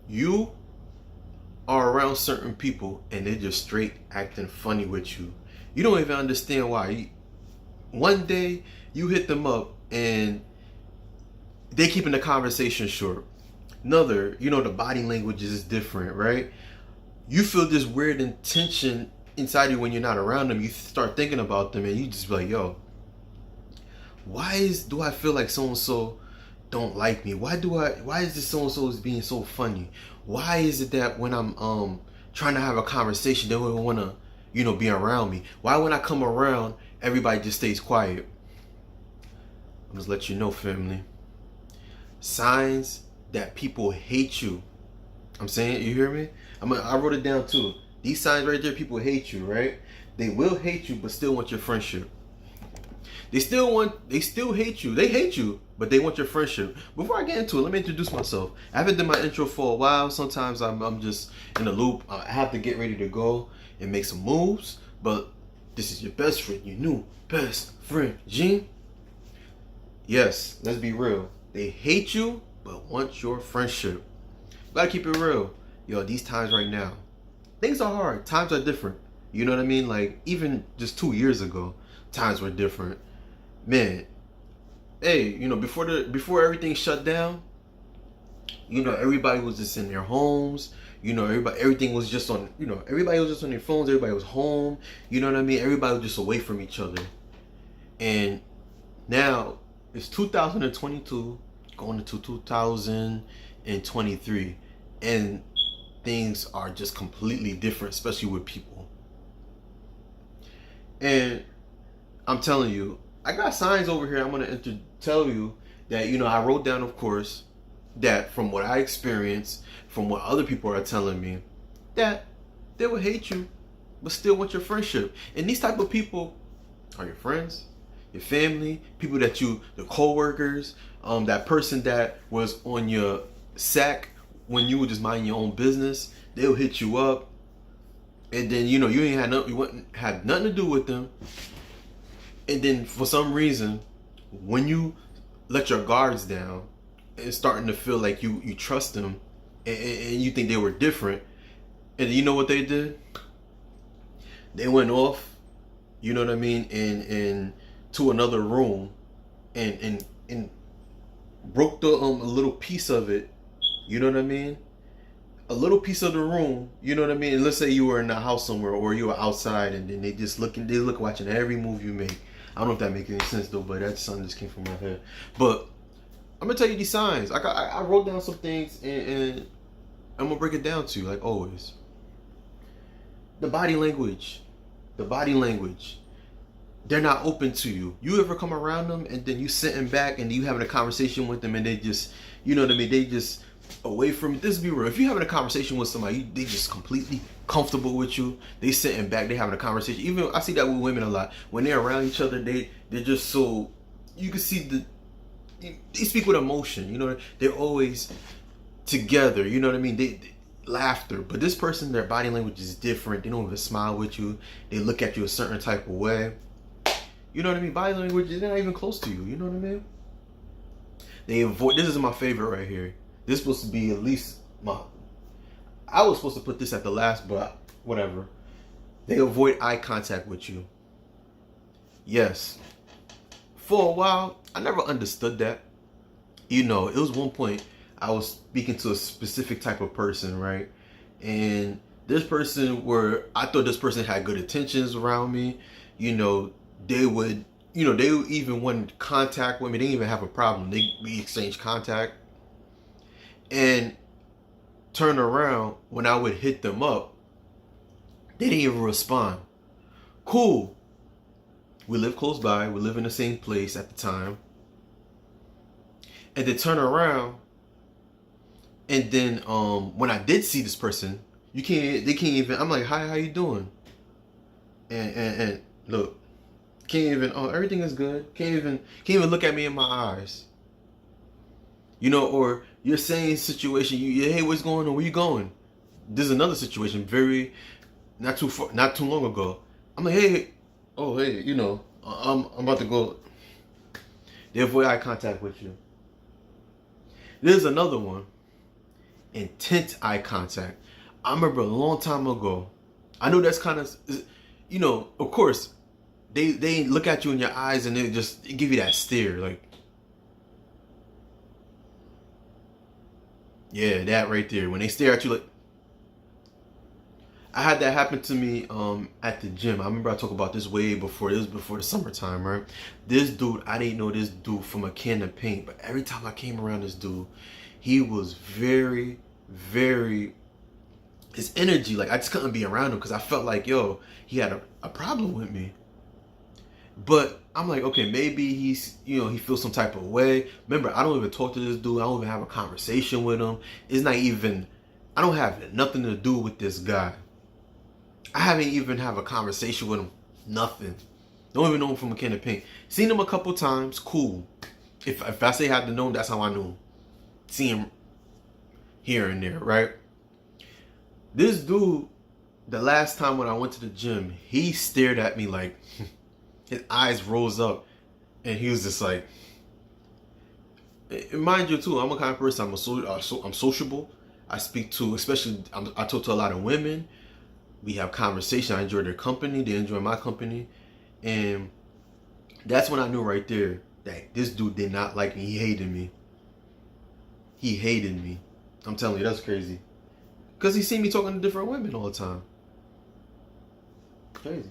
You are around certain people and they're just straight acting funny with you. You don't even understand why. One day you hit them up and they keeping the conversation short. Another, the body language is different, right? You feel this weird intention inside you when you're not around them. You start thinking about them and you just be like, yo, do I feel like so and so don't like me? Why is this so and so is being so funny? Why is it that when I'm trying to have a conversation, they don't want to, be around me? Why when I come around, everybody just stays quiet? I'm just let you know, family. Signs that people hate you. I'm saying, you hear me? I wrote it down too. These signs right there, people hate you, right? They will hate you, but still want your friendship. They still hate you. They hate you, but they want your friendship. Before I get into it, let me introduce myself. I haven't done my intro for a while. Sometimes I'm just in a loop. I have to get ready to go and make some moves. But this is your best friend, your new best friend, Gene. Yes, let's be real. They hate you, but want your friendship. Gotta keep it real. Yo, these times right now, things are hard. Times are different. You know what I mean? Like, even just 2 years ago, times were different. Man, hey, before everything shut down, everybody was just in their homes. Everything was just on, everybody was just on their phones. Everybody was home. You know what I mean? Everybody was just away from each other. And now it's 2022, going into 2023, and things are just completely different, especially with people. And I'm telling you, I got signs over here. I'm gonna tell you that I wrote down, of course, that from what I experienced, from what other people are telling me, that they will hate you, but still want your friendship. And these type of people are your friends, your family, people that the co-workers, that person that was on your sack when you were just minding your own business. They'll hit you up, and then you wouldn't have nothing to do with them. And then for some reason, when you let your guards down, it's starting to feel like you trust them, and you think they were different. And you know what they did? They went off, you know what I mean, and to another room, and broke a little piece of it. You know what I mean? A little piece of the room, you know what I mean? And let's say you were in a house somewhere, or you were outside, and then they look watching every move you make. I don't know if that makes any sense though, but that's something that just came from my head. But I'm gonna tell you these signs. I wrote down some things, and I'm gonna break it down to you like always. The body language. They're not open to you. You ever come around them and then you sitting back and you having a conversation with them and they just, you know what I mean? They just away from it. This be real. If you're having a conversation with somebody, they just completely comfortable with you. They sitting back, they having a conversation. Even I see that with women a lot. When they're around each other, they're just so, you can see they speak with emotion. You know, they're always together. You know what I mean? They laughter. But this person, their body language is different. They don't even smile with you. They look at you a certain type of way. You know what I mean? Body language is not even close to you. You know what I mean? They avoid. This is my favorite right here. This is supposed to be at least I was supposed to put this at the last, but whatever. They avoid eye contact with you. Yes. For a while, I never understood that. It was one point I was speaking to a specific type of person, right? And this person I thought this person had good intentions around me. They would even want contact with me. They didn't even have a problem. We exchanged contact. And turn around, when I would hit them up, they didn't even respond. Cool. We live close by. We live in the same place at the time. And they turn around, and then when I did see this person, they can't even, I'm like, hi, how you doing? And look, can't even, everything is good. Can't even look at me in my eyes. Or you're saying situation, hey, what's going on? Where you going? This is another situation, not too long ago. I'm like, hey, I'm about to go. They avoid eye contact with you. There's another one. intense eye contact. I remember a long time ago. I know that's kind of, of course, they look at you in your eyes and they give you that stare, like, yeah, that right there. When they stare at you, like, I had that happen to me at the gym. I remember I talked about this way before. It was before the summertime, right? This dude, I didn't know this dude from a can of paint, but every time I came around this dude, he was very, very, his energy, like I just couldn't be around him because I felt like, yo, he had a problem with me. But I'm like, okay, maybe he's, he feels some type of way. Remember, I don't even talk to this dude. I don't even have a conversation with him. It's not even, I don't have nothing to do with this guy. I haven't even have a conversation with him. Nothing. Don't even know him from a can of paint. Seen him a couple times. Cool. If I say I had to know him, that's how I knew him. See him here and there, right? This dude, the last time when I went to the gym, he stared at me like, his eyes rose up, and he was just like, and mind you too, I'm a kind of person, I'm sociable. I speak to, especially, I talk to a lot of women. We have conversation. I enjoy their company. They enjoy my company. And that's when I knew right there that this dude did not like me. He hated me. He hated me. I'm telling you, that's crazy. Because he seen me talking to different women all the time. Crazy.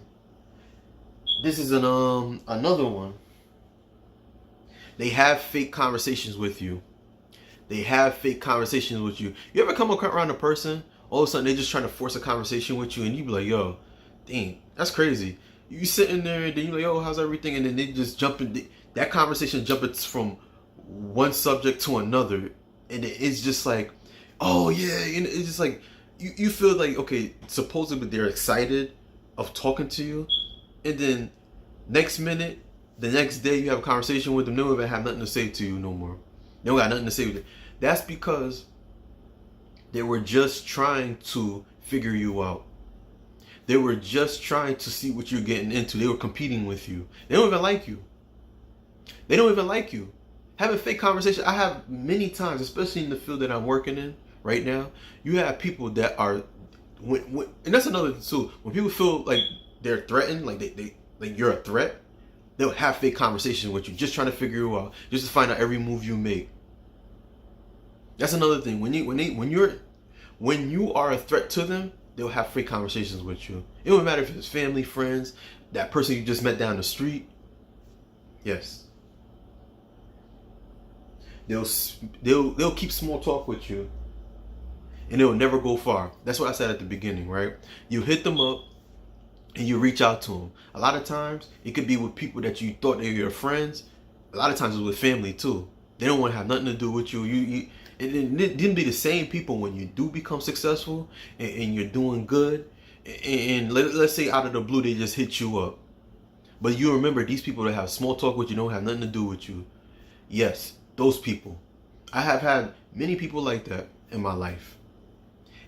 This is another one. They have fake conversations with you. They have fake conversations with you. You ever come around a person, all of a sudden they just trying to force a conversation with you, and you be like, yo, dang, that's crazy. You sitting there and then you're like, yo, how's everything? And then they just jump in, that conversation jumps from one subject to another. And it's just like, oh yeah, and it's just like, you feel like, okay, supposedly they're excited of talking to you. And then next minute, the next day you have a conversation with them, they don't even have nothing to say to you no more. They don't got nothing to say with it. That's because they were just trying to figure you out. They were just trying to see what you're getting into. They were competing with you. They don't even like you. They don't even like you. Having fake conversation, I have many times, especially in the field that I'm working in right now, you have people that are, and that's another thing too. When people feel like they're threatened, like they like you're a threat, they'll have fake conversations with you, just trying to figure you out, just to find out every move you make. That's another thing. When you are a threat to them, they'll have fake conversations with you. It don't matter if it's family, friends, that person you just met down the street. Yes. They'll keep small talk with you, and they'll never go far. That's what I said at the beginning, right? You hit them up and you reach out to them. A lot of times it could be with people that you thought they were your friends. A lot of times it's with family too. They don't want to have nothing to do with you. It didn't be the same people when you do become successful and you're doing good. And let's say out of the blue they just hit you up. But you remember these people that have small talk with you don't have nothing to do with you. Yes, those people. I have had many people like that in my life.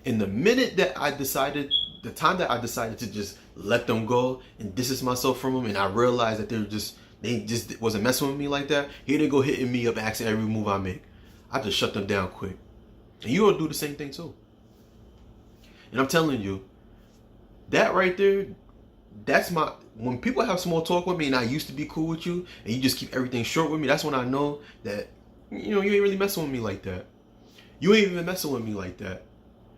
And the minute that the time that I decided to just let them go and distance myself from them, and I realized that they just wasn't messing with me like that, here they go hitting me up, asking every move I make. I just shut them down quick. And you will do the same thing too. And I'm telling you, that right there, when people have small talk with me and I used to be cool with you and you just keep everything short with me, that's when I know that, you ain't really messing with me like that. You ain't even messing with me like that.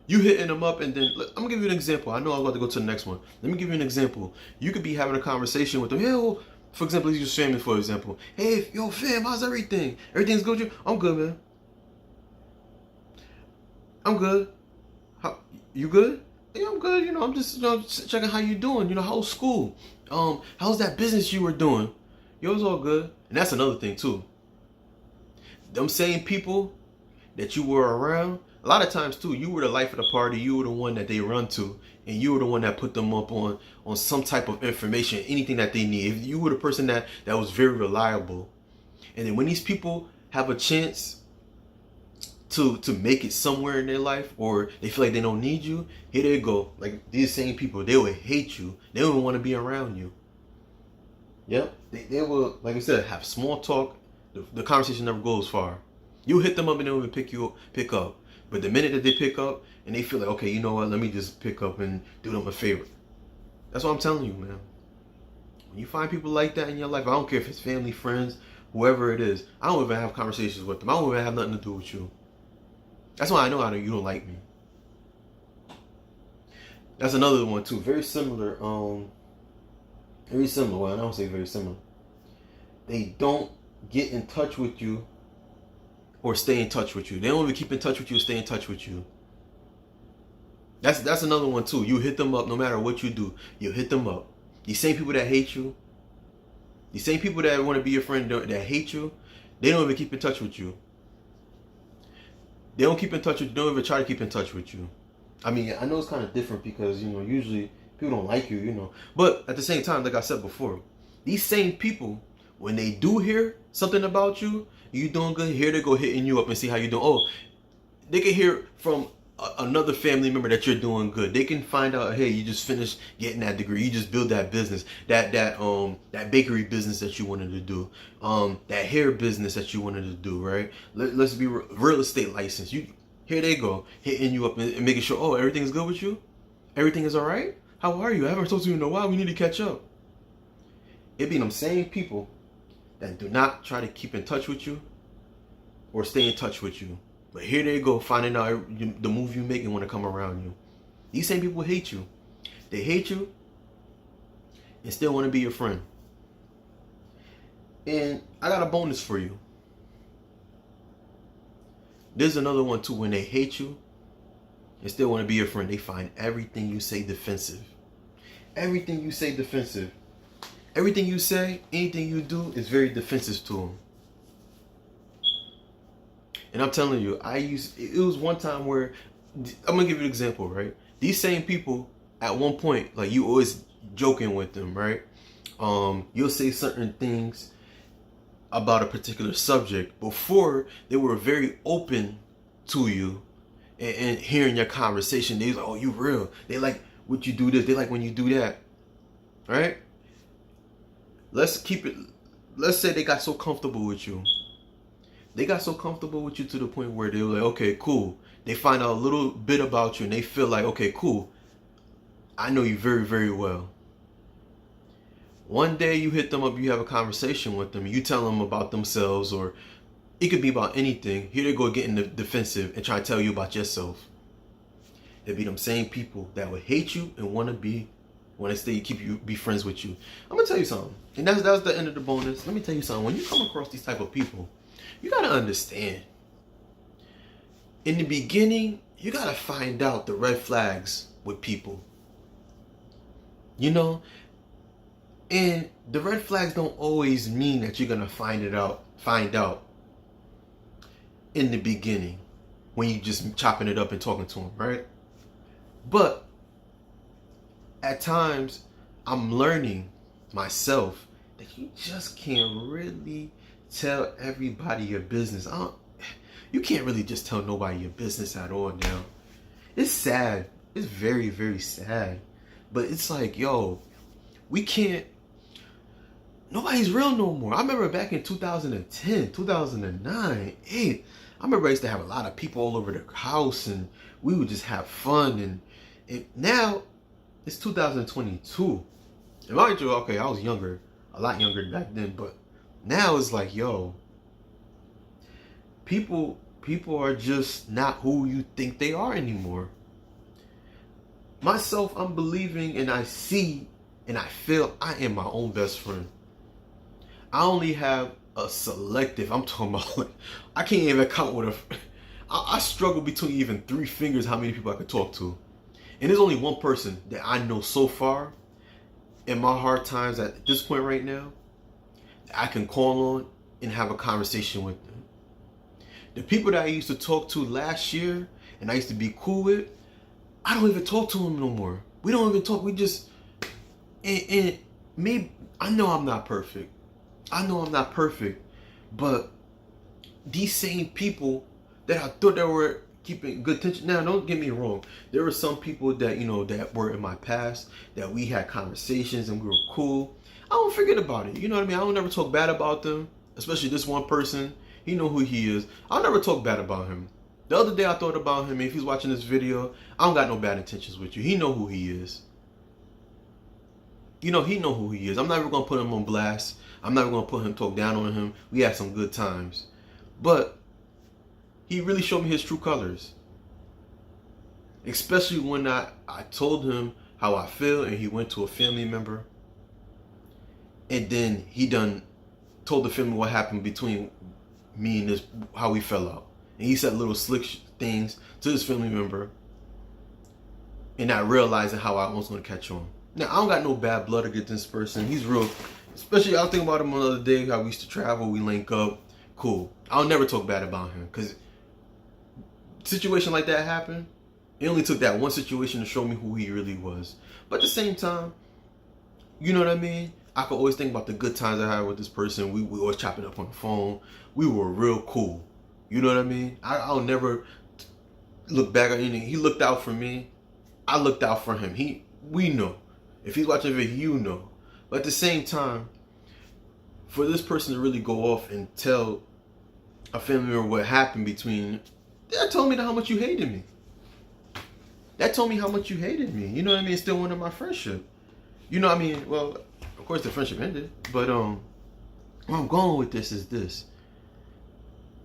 You hitting them up and then, I'm gonna give you an example. I know I'm about to go to the next one. Let me give you an example. You could be having a conversation with them. Hey, well, for example, let's use family for example. Hey, yo, fam, how's everything? Everything's good with you? I'm good, man. I'm good. You good? Yeah, I'm good. I'm just checking how you doing. How's school? How's that business you were doing? Yo, it's all good. And that's another thing too. Them same people that you were around, a lot of times too, you were the life of the party. You were the one that they run to, and you were the one that put them up on some type of information, anything that they need. If you were the person that was very reliable. And then when these people have a chance to make it somewhere in their life, or they feel like they don't need you, here they go. Like these same people, they will hate you. They don't even want to be around you. Yep. They will, like I said, have small talk. The conversation never goes far. You hit them up and they don't even pick up. But the minute that they pick up and they feel like, okay, you know what, let me just pick up and do them a favor. That's what I'm telling you, man. When you find people like that in your life, I don't care if it's family, friends, whoever it is, I don't even have conversations with them. I don't even have nothing to do with you. That's why I know you don't like me. That's another one too. Very similar. Very similar. Well, I don't say very similar. They don't get in touch with you or stay in touch with you. They don't even keep in touch with you or stay in touch with you. That's another one too. You hit them up no matter what you do. You hit them up. These same people that hate you, these same people that want to be your friend that hate you, they don't even keep in touch with you. They don't keep in touch with you. They don't even try to keep in touch with you. I mean, I know it's kind of different because, usually people don't like you, But at the same time, like I said before, these same people, when they do hear something about you, you doing good, here they go hitting you up and see how you doing. Oh, they can hear from another family member that you're doing good. They can find out, hey, you just finished getting that degree. You just built that business, that bakery business that you wanted to do, that hair business that you wanted to do, right? Let's be real estate license. Here they go, hitting you up and making sure, oh, everything's good with you? Everything is all right? How are you? I haven't talked to you in a while. We need to catch up. It be them same people that do not try to keep in touch with you or stay in touch with you. But here they go, finding out the move you make and want to come around you. These same people hate you. They hate you and still want to be your friend. And I got a bonus for you. There's another one too. When they hate you and still want to be your friend, they find everything you say defensive. Everything you say defensive. Everything you say, anything you do is very defensive to them. And I'm telling you, it was one time where, I'm going to give you an example, right? These same people, at one point, like you always joking with them, right? You'll say certain things about a particular subject before they were very open to you and hearing your conversation. They was like, oh, you real. They like what you do this. They like when you do that, right? Let's say they got so comfortable with you. They got so comfortable with you to the point where they were like, okay, cool. They find out a little bit about you and they feel like, okay, cool. I know you very, very well. One day you hit them up, you have a conversation with them, you tell them about themselves, or it could be about anything. Here they go getting the defensive and try to tell you about yourself. It'd be them same people that would hate you and want to be friends with you. I'm gonna tell you something. And that's the end of the bonus. Let me tell you something. When you come across these type of people, you gotta understand. In the beginning, you gotta find out the red flags with people. And the red flags don't always mean that you're gonna find out in the beginning when you just chopping it up and talking to them, right? But at times, I'm learning myself that you just can't really tell everybody your business. You can't really just tell nobody your business at all now. It's sad. It's very, very sad. But it's like, yo, we can't. Nobody's real no more. I remember back in 2010, 2009, I remember I used to have a lot of people all over the house and we would just have fun. And now it's 2022. And mind you, okay, I was younger, a lot younger back then, but now it's like, yo, people are just not who you think they are anymore. Myself, I'm believing and I see and I feel I am my own best friend. I only have a selective, I'm talking about, like, I can't even count I struggle between even 3 fingers how many people I could talk to. And there's only one person that I know so far in my hard times at this point right now that I can call on and have a conversation with them. The people that I used to talk to last year and I used to be cool with, I don't even talk to them no more. We don't even talk. We just, and maybe, I know I'm not perfect. But these same people that I thought that were keeping good tension. Now, don't get me wrong. There were some people that, that were in my past that we had conversations and we were cool. I don't forget about it. You know what I mean? I don't never talk bad about them, especially this one person. He know who he is. I'll never talk bad about him. The other day I thought about him. If he's watching this video, I don't got no bad intentions with you. He know who he is. You know, he know who he is. I'm never gonna put him on blast. I'm never gonna put him, talk down on him. We had some good times, but he really showed me his true colors. Especially when I told him how I feel, and he went to a family member, and then he done told the family what happened between me and this, how we fell out, and he said little slick things to his family member, and not realizing how I was gonna catch on. Now, I don't got no bad blood against this person. He's real. Especially, I was thinking about him another day, how we used to travel, we link up. Cool. I'll never talk bad about him. Because situation like that happened, it only took that one situation to show me who he really was. But at the same time, you know what I mean? I could always think about the good times I had with this person. We always chopping up on the phone. We were real cool. You know what I mean? I'll never look back at anything. He looked out for me. I looked out for him. We know. If he's watching the video, you know. But at the same time, for this person to really go off and tell a family member what happened between, that told me how much you hated me. That told me how much you hated me. You know what I mean? It still wanted my friendship. You know what I mean? Well, of course the friendship ended. But where I'm going with this is this.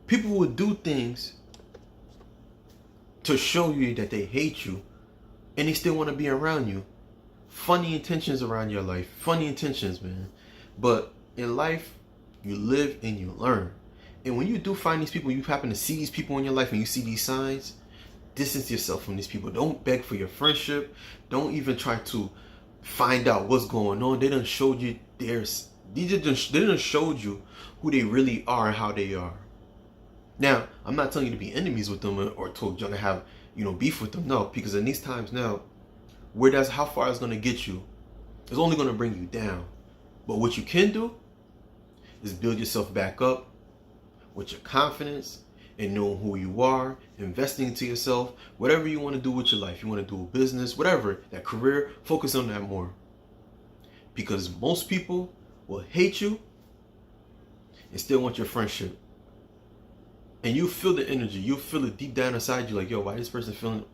People would do things to show you that they hate you, and they still want to be around you. Funny intentions around your life. Funny intentions, man. But in life, you live and you learn. And when you do find these people, you happen to see these people in your life and you see these signs, distance yourself from these people. Don't beg for your friendship. Don't even try to find out what's going on. They done showed you theirs. They done showed you who they really are and how they are. Now, I'm not telling you to be enemies with them or told you to have, beef with them. No, because in these times now, how far it's going to get you, it's only going to bring you down. But what you can do is build yourself back up with your confidence and knowing who you are, investing into yourself, whatever you want to do with your life. You want to do a business, whatever, that career, focus on that more. Because most people will hate you and still want your friendship. And you feel the energy. You feel it deep down inside you, like, yo, why this person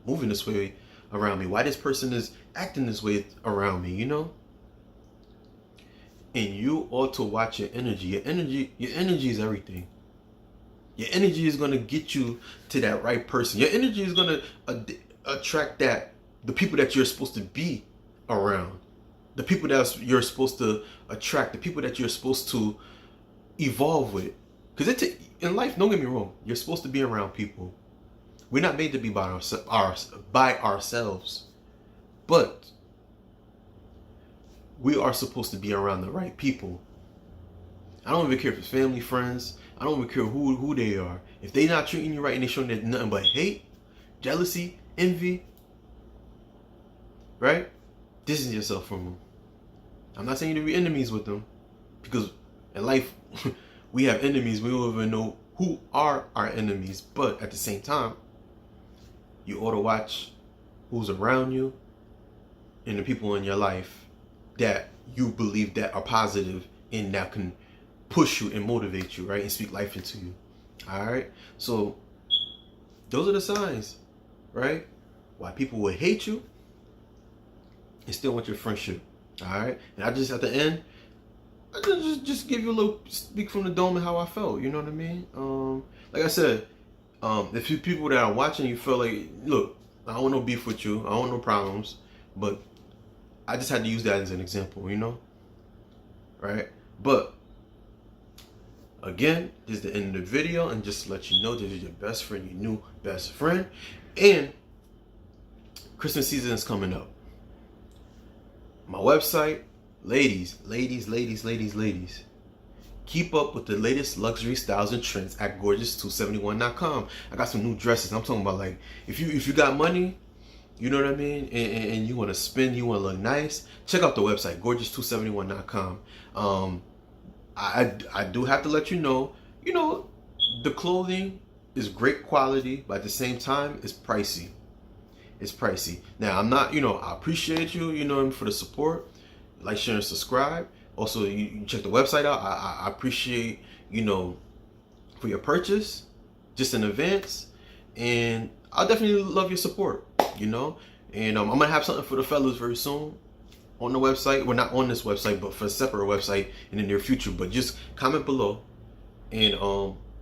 moving this way around me? Why this person is acting this way around me, And you ought to watch your energy. Your energy is everything. Your energy is going to get you to that right person. Your energy is going to attract the people that you're supposed to be around. The people that you're supposed to attract. The people that you're supposed to evolve with. Because in life, don't get me wrong, you're supposed to be around people. We're not made to be by ourselves. But we are supposed to be around the right people. I don't even care if it's family, friends. I don't even care who they are. If they're not treating you right and they're showing that nothing but hate, jealousy, envy, right? Distance yourself from them. I'm not saying you to be enemies with them, because in life, we have enemies. We don't even know who are our enemies. But at the same time, you ought to watch who's around you and the people in your life that you believe that are positive and that can push you and motivate you, right? And speak life into you. All right? So those are the signs, right? Why people will hate you and still want your friendship. All right? And I just, at the end, I just give you a little speak from the dome and how I felt. You know what I mean? Like I said, if you people that are watching, you feel like, look, I don't want no beef with you. I don't want no problems. But I just had to use that as an example, right? But again, this is the end of the video, and just to let you know, this is your best friend, your new best friend, and Christmas season is coming up. My website, ladies, keep up with the latest luxury styles and trends at gorgeous271.com. I got some new dresses. I'm talking about, like, if you got money, you know what I mean, and you want to spend, you want to look nice, check out the website, gorgeous271.com. I do have to let you know, the clothing is great quality, but at the same time, it's pricey. It's pricey. Now, I'm not, I appreciate you, for the support. Like, share, and subscribe. Also, you check the website out. I appreciate, for your purchase, just in advance. and I'll definitely love your support, you know. And I'm gonna have something for the fellas very soon on the website. Well, not on this website, but for a separate website in the near future. But just comment below and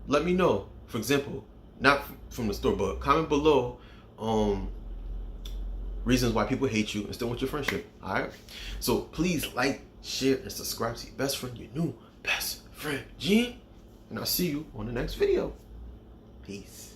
let me know. For example, not from the store, but comment below reasons why people hate you and still want your friendship. All right. So please like, share, and subscribe to your best friend, your new best friend, Gene. And I'll see you on the next video. Peace.